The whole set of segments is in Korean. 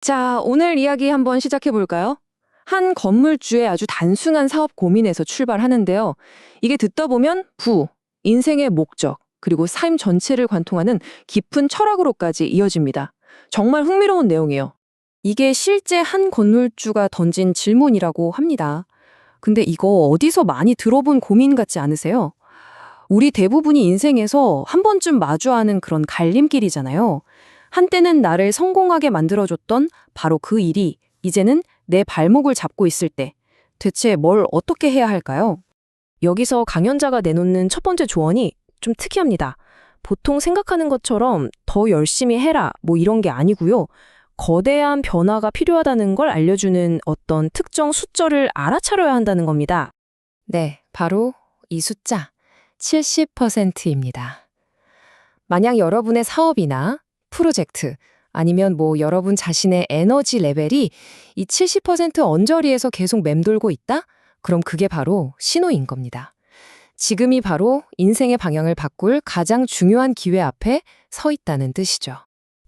자, 오늘 이야기 한번 시작해 볼까요? 한 건물주의 아주 단순한 사업 고민에서 출발하는데요. 이게 듣다 보면 인생의 목적, 그리고 삶 전체를 관통하는 깊은 철학으로까지 이어집니다. 정말 흥미로운 내용이에요. 이게 실제 한 건물주가 던진 질문이라고 합니다. 근데 이거 어디서 많이 들어본 고민 같지 않으세요? 우리 대부분이 인생에서 한 번쯤 마주하는 그런 갈림길이잖아요. 한때는 나를 성공하게 만들어줬던 바로 그 일이 이제는 내 발목을 잡고 있을 때 대체 뭘 어떻게 해야 할까요? 여기서 강연자가 내놓는 첫 번째 조언이 좀 특이합니다. 보통 생각하는 것처럼 더 열심히 해라 뭐 이런 게 아니고요. 거대한 변화가 필요하다는 걸 알려주는 어떤 특정 숫자를 알아차려야 한다는 겁니다. 네, 바로 이 숫자 70%입니다. 만약 여러분의 사업이나 프로젝트 아니면 여러분 자신의 에너지 레벨이 이 70% 언저리에서 계속 맴돌고 있다? 그럼 그게 바로 신호인 겁니다. 지금이 바로 인생의 방향을 바꿀 가장 중요한 기회 앞에 서 있다는 뜻이죠.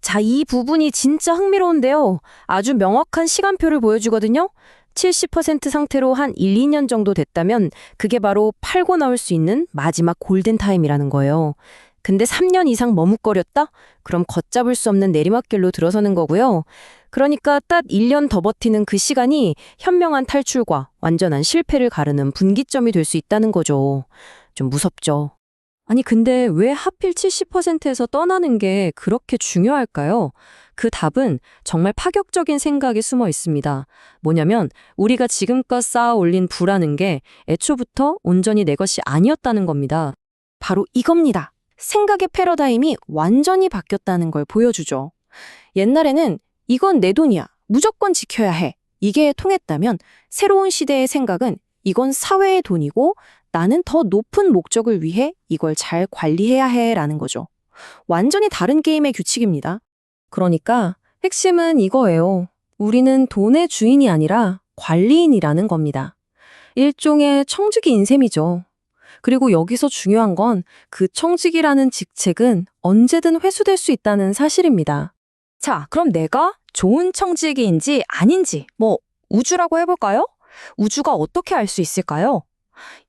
자, 이 부분이 진짜 흥미로운데요. 아주 명확한 시간표를 보여주거든요. 70% 상태로 한 1, 2년 정도 됐다면 그게 바로 팔고 나올 수 있는 마지막 골든타임이라는 거예요. 근데 3년 이상 머뭇거렸다? 그럼 걷잡을 수 없는 내리막길로 들어서는 거고요. 그러니까 딱 1년 더 버티는 그 시간이 현명한 탈출과 완전한 실패를 가르는 분기점이 될 수 있다는 거죠. 좀 무섭죠. 아니 근데 왜 하필 70%에서 떠나는 게 그렇게 중요할까요? 그 답은 정말 파격적인 생각에 숨어 있습니다. 뭐냐면 우리가 지금껏 쌓아 올린 부라는 게 애초부터 온전히 내 것이 아니었다는 겁니다. 바로 이겁니다. 생각의 패러다임이 완전히 바뀌었다는 걸 보여주죠. 옛날에는 이건 내 돈이야. 무조건 지켜야 해. 이게 통했다면 새로운 시대의 생각은 이건 사회의 돈이고 나는 더 높은 목적을 위해 이걸 잘 관리해야 해 라는 거죠. 완전히 다른 게임의 규칙입니다. 그러니까 핵심은 이거예요. 우리는 돈의 주인이 아니라 관리인이라는 겁니다. 일종의 청지기인 셈이죠. 그리고 여기서 중요한 건 그 청지기라는 직책은 언제든 회수될 수 있다는 사실입니다. 자, 그럼 내가 좋은 청지기인지 아닌지 우주라고 해볼까요? 우주가 어떻게 알 수 있을까요?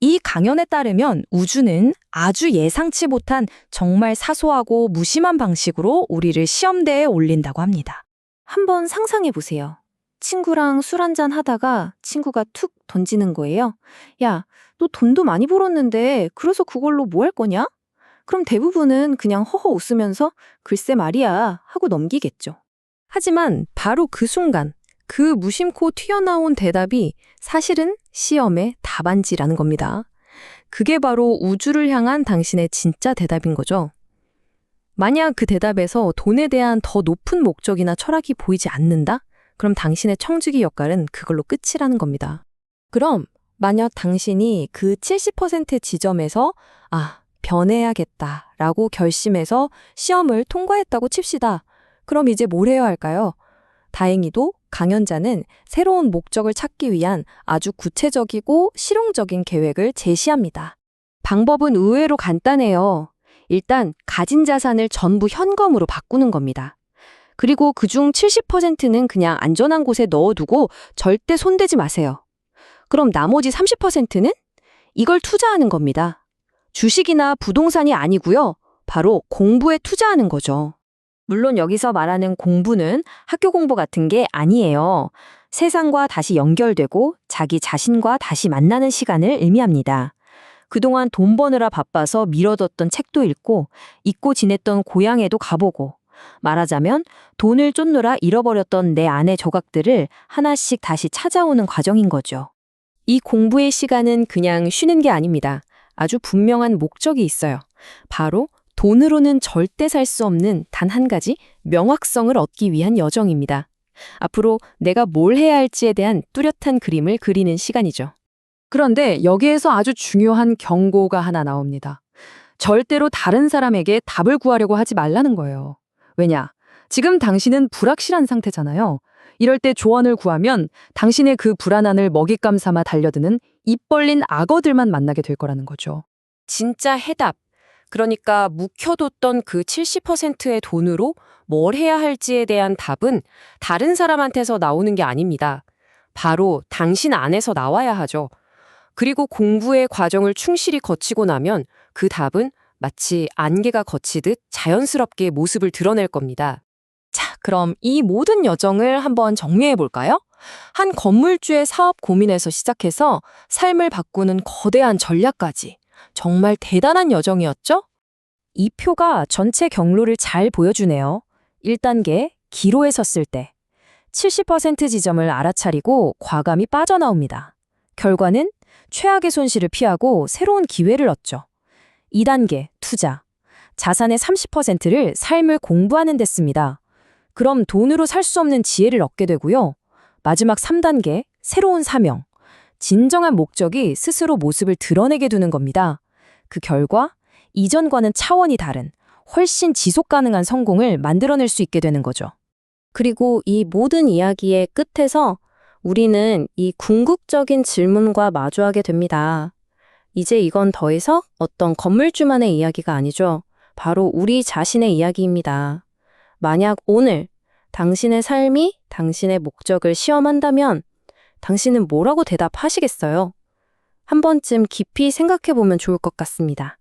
이 강연에 따르면 우주는 아주 예상치 못한 정말 사소하고 무심한 방식으로 우리를 시험대에 올린다고 합니다. 한번 상상해 보세요. 친구랑 술 한잔 하다가 친구가 툭 던지는 거예요. 야, 너 돈도 많이 벌었는데 그래서 그걸로 뭐 할 거냐? 그럼 대부분은 그냥 허허 웃으면서 글쎄 말이야 하고 넘기겠죠. 하지만 바로 그 순간 그 무심코 튀어나온 대답이 사실은 시험의 답안지라는 겁니다. 그게 바로 우주를 향한 당신의 진짜 대답인 거죠. 만약 그 대답에서 돈에 대한 더 높은 목적이나 철학이 보이지 않는다? 그럼 당신의 청지기 역할은 그걸로 끝이라는 겁니다. 그럼 만약 당신이 그 70% 지점에서 변해야겠다라고 결심해서 시험을 통과했다고 칩시다. 그럼 이제 뭘 해야 할까요? 다행히도 강연자는 새로운 목적을 찾기 위한 아주 구체적이고 실용적인 계획을 제시합니다. 방법은 의외로 간단해요. 일단 가진 자산을 전부 현금으로 바꾸는 겁니다. 그리고 그중 70%는 그냥 안전한 곳에 넣어두고 절대 손대지 마세요. 그럼 나머지 30%는? 이걸 투자하는 겁니다. 주식이나 부동산이 아니고요. 바로 공부에 투자하는 거죠. 물론 여기서 말하는 공부는 학교 공부 같은 게 아니에요. 세상과 다시 연결되고 자기 자신과 다시 만나는 시간을 의미합니다. 그동안 돈 버느라 바빠서 미뤄뒀던 책도 읽고 잊고 지냈던 고향에도 가보고 말하자면 돈을 쫓느라 잃어버렸던 내 안의 조각들을 하나씩 다시 찾아오는 과정인 거죠. 이 공부의 시간은 그냥 쉬는 게 아닙니다. 아주 분명한 목적이 있어요. 바로 돈으로는 절대 살 수 없는 단 한 가지 명확성을 얻기 위한 여정입니다. 앞으로 내가 뭘 해야 할지에 대한 뚜렷한 그림을 그리는 시간이죠. 그런데 여기에서 아주 중요한 경고가 하나 나옵니다. 절대로 다른 사람에게 답을 구하려고 하지 말라는 거예요. 왜냐? 지금 당신은 불확실한 상태잖아요. 이럴 때 조언을 구하면 당신의 그 불안함을 먹잇감 삼아 달려드는 입 벌린 악어들만 만나게 될 거라는 거죠. 진짜 해답. 그러니까 묵혀뒀던 그 70%의 돈으로 뭘 해야 할지에 대한 답은 다른 사람한테서 나오는 게 아닙니다. 바로 당신 안에서 나와야 하죠. 그리고 공부의 과정을 충실히 거치고 나면 그 답은 마치 안개가 거치듯 자연스럽게 모습을 드러낼 겁니다. 자, 그럼 이 모든 여정을 한번 정리해 볼까요? 한 건물주의 사업 고민에서 시작해서 삶을 바꾸는 거대한 전략까지. 정말 대단한 여정이었죠? 이 표가 전체 경로를 잘 보여주네요. 1단계, 기로에 섰을 때 70% 지점을 알아차리고 과감히 빠져나옵니다. 결과는 최악의 손실을 피하고 새로운 기회를 얻죠. 2단계, 투자. 자산의 30%를 삶을 공부하는 데 씁니다. 그럼 돈으로 살 수 없는 지혜를 얻게 되고요. 마지막 3단계, 새로운 사명. 진정한 목적이 스스로 모습을 드러내게 두는 겁니다. 그 결과 이전과는 차원이 다른 훨씬 지속 가능한 성공을 만들어낼 수 있게 되는 거죠. 그리고 이 모든 이야기의 끝에서 우리는 이 궁극적인 질문과 마주하게 됩니다. 이제 이건 더 이상 어떤 건물주만의 이야기가 아니죠. 바로 우리 자신의 이야기입니다. 만약 오늘 당신의 삶이 당신의 목적을 시험한다면 당신은 뭐라고 대답하시겠어요? 한 번쯤 깊이 생각해 보면 좋을 것 같습니다.